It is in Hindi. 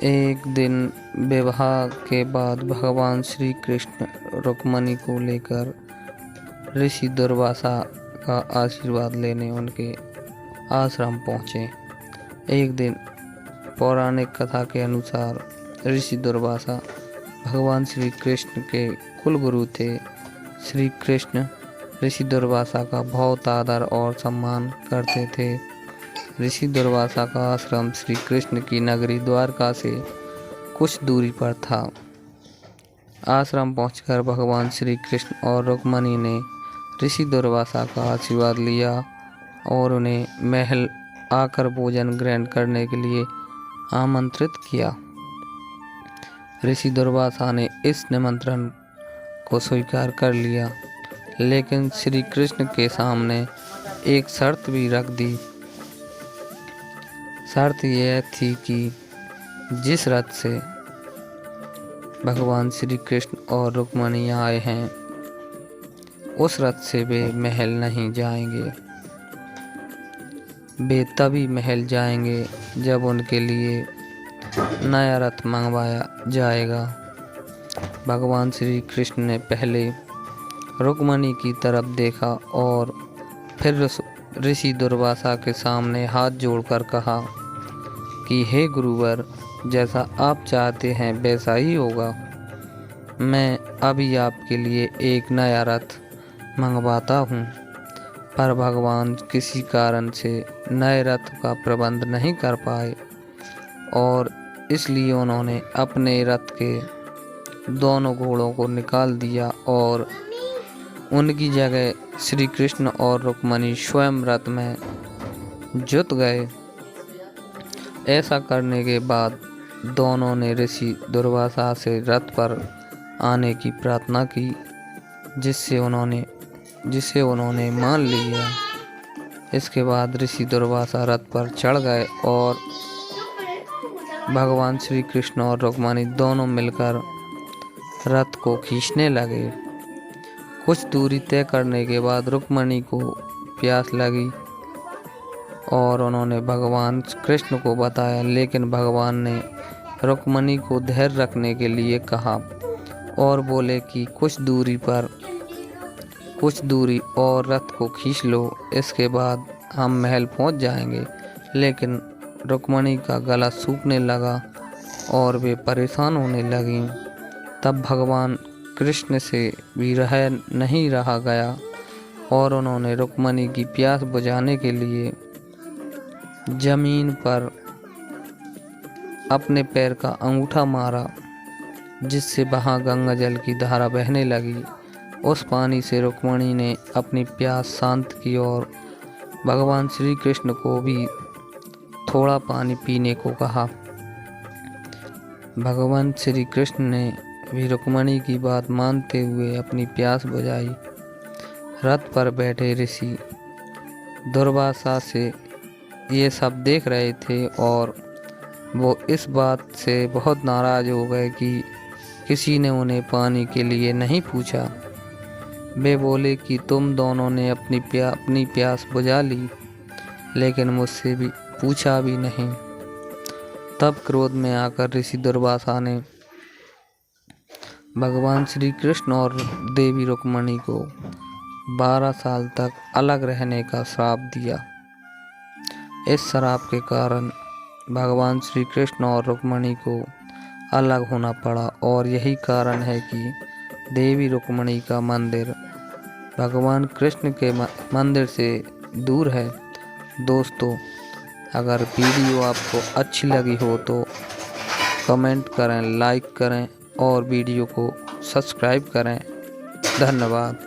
एक दिन विवाह के बाद भगवान श्री कृष्ण रुक्मिणी को लेकर ऋषि दुर्वासा का आशीर्वाद लेने उनके आश्रम पहुँचे। एक दिन पौराणिक कथा के अनुसार ऋषि दुर्वासा भगवान श्री कृष्ण के कुलगुरु थे। श्री कृष्ण ऋषि दुर्वासा का बहुत आदर और सम्मान करते थे। ऋषि दुर्वासा का आश्रम श्री कृष्ण की नगरी द्वारका से कुछ दूरी पर था। आश्रम पहुंचकर भगवान श्री कृष्ण और रुक्मिणी ने ऋषि दुर्वासा का आशीर्वाद लिया और उन्हें महल आकर भोजन ग्रहण करने के लिए आमंत्रित किया। ऋषि दुर्वासा ने इस निमंत्रण को स्वीकार कर लिया, लेकिन श्री कृष्ण के सामने एक शर्त भी रख दी। शर्त यह थी कि जिस रथ से भगवान श्री कृष्ण और रुक्मिणी आए हैं, उस रथ से वे महल नहीं जाएंगे। वे तभी महल जाएंगे जब उनके लिए नया रथ मंगवाया जाएगा। भगवान श्री कृष्ण ने पहले रुक्मिणी की तरफ देखा और फिर ऋषि दुर्वासा के सामने हाथ जोड़कर कहा कि हे गुरुवर, जैसा आप चाहते हैं वैसा ही होगा। मैं अभी आपके लिए एक नया रथ मंगवाता हूँ। पर भगवान किसी कारण से नए रथ का प्रबंध नहीं कर पाए और इसलिए उन्होंने अपने रथ के दोनों घोड़ों को निकाल दिया और उनकी जगह श्री कृष्ण और रुक्मिणी स्वयं रथ में जुट गए। ऐसा करने के बाद दोनों ने ऋषि दुर्वासा से रथ पर आने की प्रार्थना की, जिसे उन्होंने मान लिया। इसके बाद ऋषि दुर्वासा रथ पर चढ़ गए और भगवान श्री कृष्ण और रुक्मिणी दोनों मिलकर रथ को खींचने लगे। कुछ दूरी तय करने के बाद रुक्मिणी को प्यास लगी और उन्होंने भगवान कृष्ण को बताया, लेकिन भगवान ने रुक्मिणी को धैर्य रखने के लिए कहा और बोले कि कुछ दूरी और रथ को खींच लो, इसके बाद हम महल पहुंच जाएंगे। लेकिन रुक्मिणी का गला सूखने लगा और वे परेशान होने लगीं। तब भगवान कृष्ण से भी नहीं रहा गया और उन्होंने रुक्मिणी की प्यास बुझाने के लिए जमीन पर अपने पैर का अंगूठा मारा, जिससे वहां गंगा जल की धारा बहने लगी। उस पानी से रुक्मिणी ने अपनी प्यास शांत की और भगवान श्री कृष्ण को भी थोड़ा पानी पीने को कहा। भगवान श्री कृष्ण ने भी रुक्मिणी की बात मानते हुए अपनी प्यास बुझाई। रथ पर बैठे ऋषि दुर्वासा से ये सब देख रहे थे और वो इस बात से बहुत नाराज हो गए कि किसी ने उन्हें पानी के लिए नहीं पूछा। वे बोले कि तुम दोनों ने अपनी प्यास बुझा ली, लेकिन मुझसे भी पूछा भी नहीं। तब क्रोध में आकर ऋषि दुर्वासा ने भगवान श्री कृष्ण और देवी रुक्मिणी को 12 साल तक अलग रहने का श्राप दिया। इस श्राप के कारण भगवान श्री कृष्ण और रुक्मिणी को अलग होना पड़ा और यही कारण है कि देवी रुक्मिणी का मंदिर भगवान कृष्ण के मंदिर से दूर है। दोस्तों, अगर वीडियो आपको अच्छी लगी हो तो कमेंट करें, लाइक करें और वीडियो को सब्सक्राइब करें। धन्यवाद।